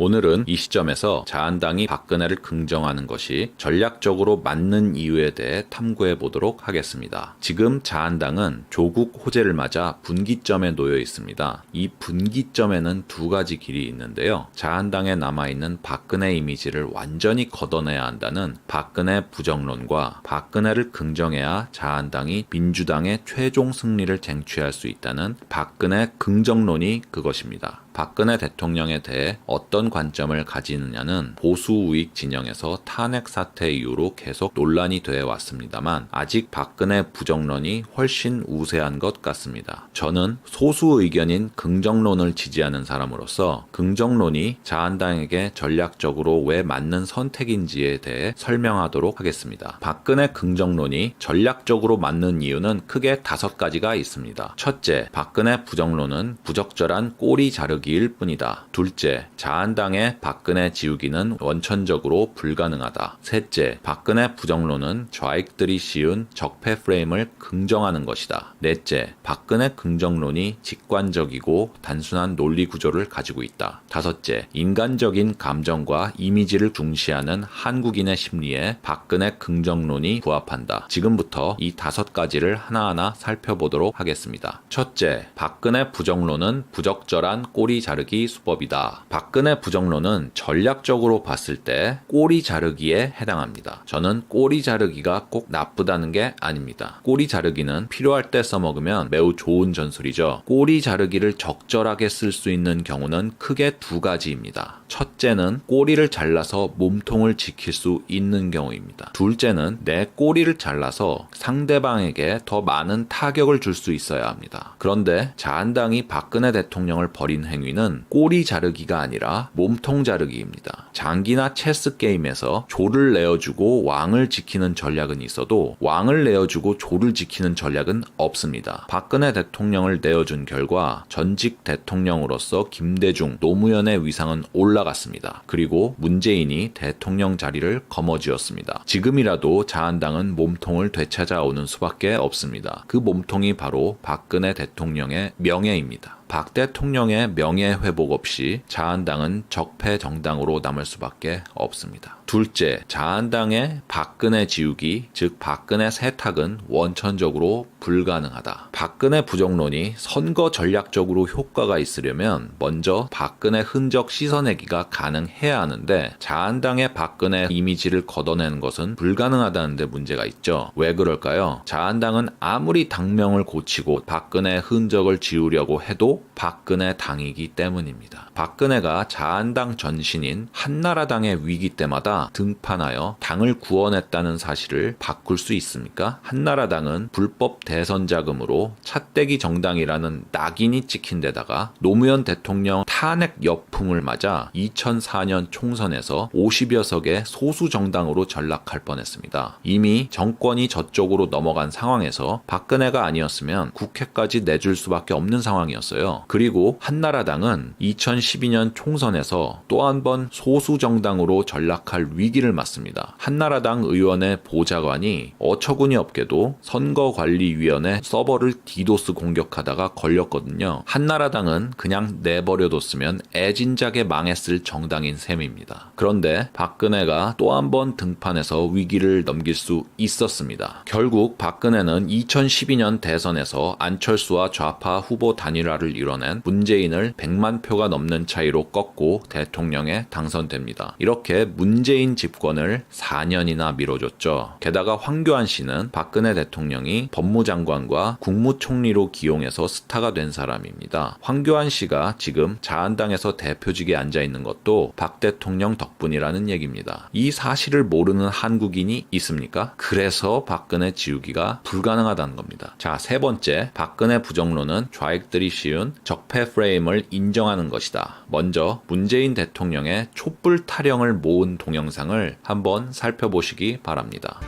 오늘은 이 시점에서 자한당이 박근혜를 긍정하는 것이 전략적으로 맞는 이유에 대해 탐구해 보도록 하겠습니다. 지금 자한당은 조국 호재를 맞아 분기점에 놓여 있습니다. 이 분기점에는 두 가지 길이 있는데요. 자한당에 남아있는 박근혜 이미지를 완전히 걷어내야 한다는 박근혜 부정론과 박근혜를 긍정해야 자한당이 민주당의 최종 승리를 쟁취할 수 있다는 박근혜 긍정론이 그것입니다. 박근혜 대통령에 대해 어떤 관점을 가지느냐는 보수 우익 진영에서 탄핵 사태 이후로 계속 논란이 되어 왔습니다만 아직 박근혜 부정론이 훨씬 우세한 것 같습니다. 저는 소수 의견인 긍정론을 지지하는 사람으로서 긍정론이 자한당에게 전략적으로 왜 맞는 선택인지에 대해 설명하도록 하겠습니다. 박근혜 긍정론이 전략적으로 맞는 이유는 크게 5가지가 있습니다. 첫째, 박근혜 부정론은 부적절한 꼬리 자르기 일 뿐이다. 둘째, 자한당의 박근혜 지우기는 원천적으로 불가능하다. 셋째, 박근혜 부정론은 좌익들이 씌운 적폐 프레임을 긍정하는 것이다. 넷째, 박근혜 긍정론이 직관적이고 단순한 논리 구조를 가지고 있다. 다섯째, 인간적인 감정과 이미지를 중시하는 한국인의 심리에 박근혜 긍정론이 부합한다. 지금부터 이 5가지를 하나하나 살펴보도록 하겠습니다. 첫째, 박근혜 부정론은 부적절한 꼬리 자르기 수법이다. 박근혜 부정론은 전략적으로 봤을 때 꼬리 자르기에 해당합니다. 저는 꼬리 자르기가 꼭 나쁘다는 게 아닙니다. 꼬리 자르기는 필요할 때 써먹으면 매우 좋은 전술이죠. 꼬리 자르기를 적절하게 쓸 수 있는 경우는 크게 2가지입니다. 첫째는 꼬리를 잘라서 몸통을 지킬 수 있는 경우입니다. 둘째는 내 꼬리를 잘라서 상대방에게 더 많은 타격을 줄 수 있어야 합니다. 그런데 자한당이 박근혜 대통령을 벌인 행위는 꼬리 자르기가 아니라 몸통 자르기입니다. 장기나 체스 게임에서 조를 내어주고 왕을 지키는 전략은 있어도 왕을 내어주고 조를 지키는 전략은 없습니다. 박근혜 대통령을 내어준 결과 전직 대통령으로서 김대중, 노무현의 위상은 올라갔습니다. 그리고 문재인이 대통령 자리를 거머쥐었습니다. 지금이라도 자한당은 몸통을 되찾아오는 수밖에 없습니다. 그 몸통이 바로 박근혜 대통령의 명예입니다. 박 대통령의 명예 회복 없이 자한당은 적폐 정당으로 남을 수밖에 없습니다. 둘째, 자한당의 박근혜 지우기, 즉 박근혜 세탁은 원천적으로 불가능하다. 박근혜 부정론이 선거 전략적으로 효과가 있으려면 먼저 박근혜 흔적 씻어내기가 가능해야 하는데 자한당의 박근혜 이미지를 걷어내는 것은 불가능하다는 데 문제가 있죠. 왜 그럴까요? 자한당은 아무리 당명을 고치고 박근혜 흔적을 지우려고 해도 박근혜 당이기 때문입니다. 박근혜가 자한당 전신인 한나라당의 위기 때마다 등판하여 당을 구원했다는 사실을 바꿀 수 있습니까? 한나라당은 불법 대선 자금으로 차떼기 정당이라는 낙인이 찍힌 데다가 노무현 대통령 탄핵 여풍을 맞아 2004년 총선에서 50여 석의 소수 정당으로 전락할 뻔했습니다. 이미 정권이 저쪽으로 넘어간 상황에서 박근혜가 아니었으면 국회까지 내줄 수밖에 없는 상황이었어요. 그리고 한나라당은 2012년 총선에서 또 한 번 소수 정당으로 전락할 위기를 맞습니다. 한나라당 의원의 보좌관이 어처구니 없게도 선거관리위원회 서버를 디도스 공격하다가 걸렸거든요. 한나라당은 그냥 내버려뒀으면 애진작에 망했을 정당인 셈입니다. 그런데 박근혜가 또 한 번 등판해서 위기를 넘길 수 있었습니다. 결국 박근혜는 2012년 대선에서 안철수와 좌파 후보 단일화를 이뤄낸 문재인을 100만 표가 넘는 차이로 꺾고 대통령에 당선됩니다. 이렇게 문재인 집권을 4년이나 미뤄줬죠. 게다가 황교안 씨는 박근혜 대통령이 법무장관과 국무총리로 기용해서 스타가 된 사람입니다. 황교안 씨가 지금 자한당에서 대표직에 앉아있는 것도 박 대통령 덕분이라는 얘기입니다. 이 사실을 모르는 한국인이 있습니까? 그래서 박근혜 지우기가 불가능하다는 겁니다. 자, 세 번째, 박근혜 부정론은 좌익들이 씌운 적폐 프레임을 인정하는 것이다. 먼저 문재인 대통령의 촛불 타령을 모은 동영상을 한번 살펴보시기 바랍니다.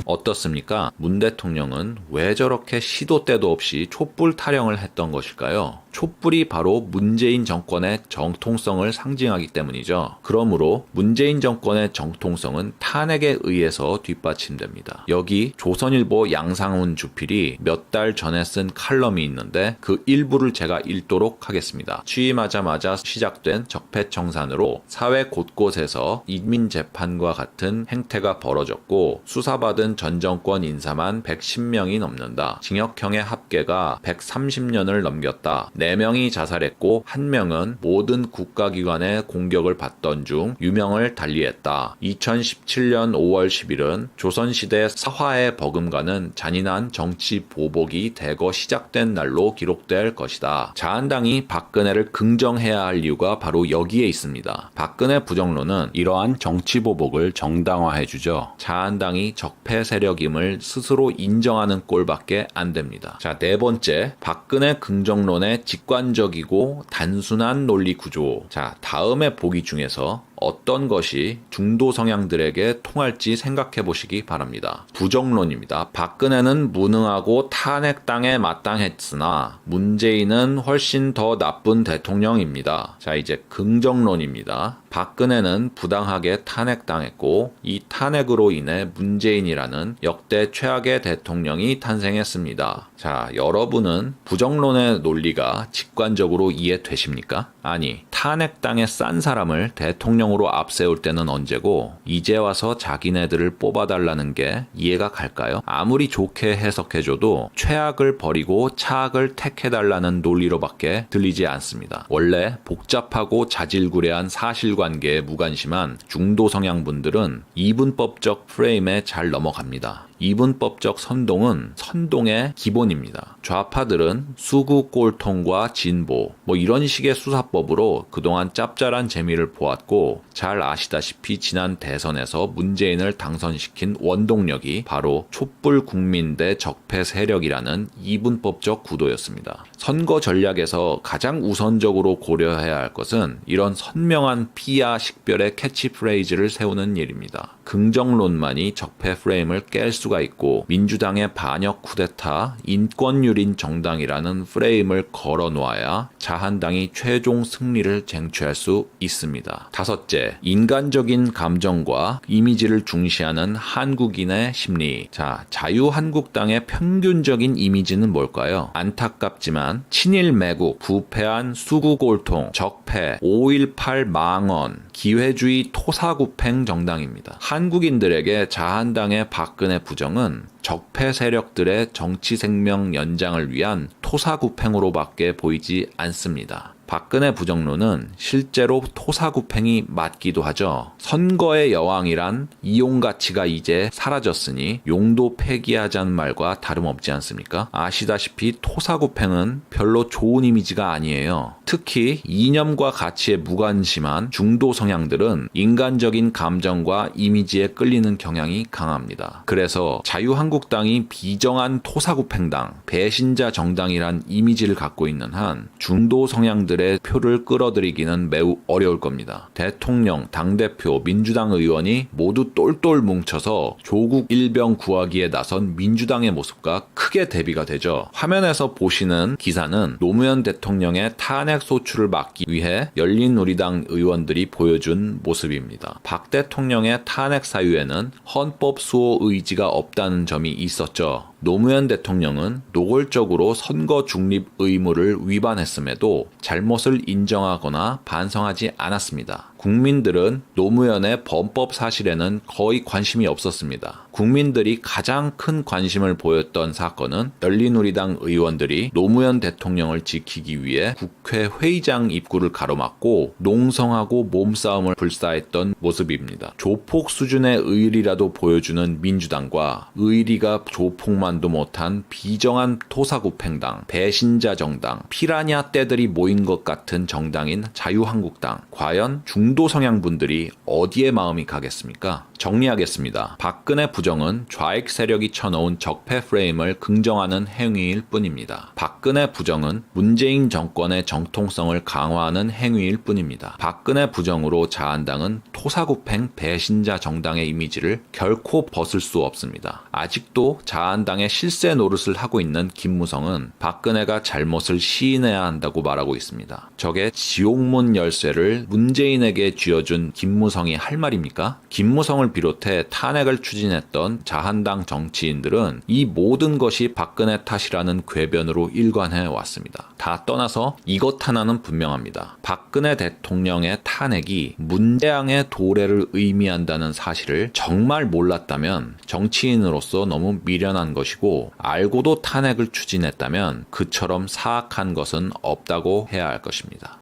어떻습니까? 문 대통령은 왜 저렇게 시도 때도 없이 촛불 타령을 했던 것일까요? 촛불이 바로 문재인 정권의 정통성을 상징하기 때문이죠. 그러므로 문재인 정권의 정통성은 탄핵에 의해서 뒷받침됩니다. 여기 조선일보 양상훈 주필이 몇 달 전에 쓴 칼럼이 있는데 그 일부를 제가 읽도록 하겠습니다. 취임하자마자 시작된 적폐청산으로 사회 곳곳에서 인민재판과 같은 행태가 벌어졌고 수사받은 전 정권 인사만 110명이 넘는다. 징역형의 합계가 130년을 넘겼다. 4명이 자살했고 1명은 모든 국가기관의 공격을 받던 중 유명을 달리했다. 2017년 5월 10일은 조선시대 사화의 버금가는 잔인한 정치 보복이 대거 시작된 날로 기록될 것이다. 자한당이 박근혜를 긍정해야 할 이유가 바로 여기에 있습니다. 박근혜 부정론은 이러한 정치 보복을 정당화해주죠. 자한당이 적폐 세력임을 스스로 인정하는 꼴밖에 안 됩니다. 자, 네 번째, 박근혜 긍정론의 직관적이고 단순한 논리 구조. 자, 다음의 보기 중에서 어떤 것이 중도 성향들에게 통할지 생각해 보시기 바랍니다. 부정론입니다. 박근혜는 무능하고 탄핵당에 마땅했으나 문재인은 훨씬 더 나쁜 대통령입니다. 자, 이제 긍정론입니다. 박근혜는 부당하게 탄핵당했고 이 탄핵으로 인해 문재인이라는 역대 최악의 대통령이 탄생했습니다. 자, 여러분은 부정론의 논리가 직관적으로 이해되십니까? 아니, 탄핵당에 싼 사람을 대통령으로 앞세울 때는 언제고 이제 와서 자기네들을 뽑아달라는 게 이해가 갈까요? 아무리 좋게 해석해줘도 최악을 버리고 차악을 택해달라는 논리로밖에 들리지 않습니다. 원래 복잡하고 자질구레한 사실관계에 무관심한 중도 성향분들은 이분법적 프레임에 잘 넘어갑니다. 이분법적 선동은 선동의 기본입니다. 좌파들은 수구 꼴통과 진보 이런 식의 수사법으로 그동안 짭짤한 재미를 보았고 잘 아시다시피 지난 대선에서 문재인을 당선시킨 원동력이 바로 촛불 국민 대 적폐 세력이라는 이분법적 구도였습니다. 선거 전략에서 가장 우선적으로 고려해야 할 것은 이런 선명한 피와 식별의 캐치프레이즈를 세우는 일입니다. 긍정론만이 적폐 프레임을 깰 수가 있고 민주당의 반역 쿠데타, 인권유린 정당이라는 프레임을 걸어놓아야 자한당이 최종 승리를 쟁취할 수 있습니다. 다섯째, 인간적인 감정과 이미지를 중시하는 한국인의 심리. 자, 자유한국당의 평균적인 이미지는 뭘까요? 안타깝지만 친일 매국, 부패한 수구골통, 적폐, 5.18 망언, 기회주의 토사구팽 정당입니다. 한국인들에게 자한당의 박근혜 부정은 적폐 세력들의 정치 생명 연장을 위한 토사구팽으로밖에 보이지 않습니다. 박근혜 부정론은 실제로 토사구팽이 맞기도 하죠. 선거의 여왕이란 이용 가치가 이제 사라졌으니 용도 폐기하자는 말과 다름없지 않습니까? 아시다시피 토사구팽은 별로 좋은 이미지가 아니에요. 특히 이념과 가치에 무관심한 중도 성향들은 인간적인 감정과 이미지에 끌리는 경향이 강합니다. 그래서 자유한국당이 비정한 토사구팽당, 배신자 정당이란 이미지를 갖고 있는 한 중도 성향들의 표를 끌어들이기는 매우 어려울 겁니다. 대통령, 당대표, 민주당 의원이 모두 똘똘 뭉쳐서 조국 일병 구하기에 나선 민주당의 모습과 크게 대비가 되죠. 화면에서 보시는 기사는 노무현 대통령의 탄핵 소추를 막기 위해 열린우리당 의원들이 보여준 모습입니다. 박 대통령의 탄핵 사유에는 헌법 수호 의지가 없다는 점이 있었죠. 노무현 대통령은 노골적으로 선거 중립 의무를 위반했음에도 잘못을 인정하거나 반성하지 않았습니다. 국민들은 노무현의 범법 사실에는 거의 관심이 없었습니다. 국민들이 가장 큰 관심을 보였던 사건은 열린우리당 의원들이 노무현 대통령을 지키기 위해 국회 회의장 입구를 가로막고 농성하고 몸싸움을 불사했던 모습입니다. 조폭 수준의 의리라도 보여주는 민주당과 의리가 조폭만도 못한 비정한 토사구팽당, 배신자 정당, 피라냐 떼들이 모인 것 같은 정당인 자유한국당. 과연 중도 성향 분들이 어디에 마음이 가겠습니까? 정리하겠습니다. 박근혜 부정은 좌익 세력이 쳐놓은 적폐 프레임을 긍정하는 행위일 뿐입니다. 박근혜 부정은 문재인 정권의 정통성을 강화하는 행위일 뿐입니다. 박근혜 부정으로 자한당은 토사구팽 배신자 정당의 이미지를 결코 벗을 수 없습니다. 아직도 자한당의 실세 노릇을 하고 있는 김무성은 박근혜가 잘못을 시인해야 한다고 말하고 있습니다. 저게 지옥문 열쇠를 문재인에게 쥐어준 김무성이 할 말입니까? 김무성을 비롯해 탄핵을 추진했던 자한당 정치인들은 이 모든 것이 박근혜 탓이라는 궤변으로 일관해 왔습니다. 다 떠나서 이것 하나는 분명합니다. 박근혜 대통령의 탄핵이 문재앙의 도래를 의미한다는 사실을 정말 몰랐다면 정치인으로서 너무 미련한 것이고, 알고도 탄핵을 추진했다면 그처럼 사악한 것은 없다고 해야 할 것입니다.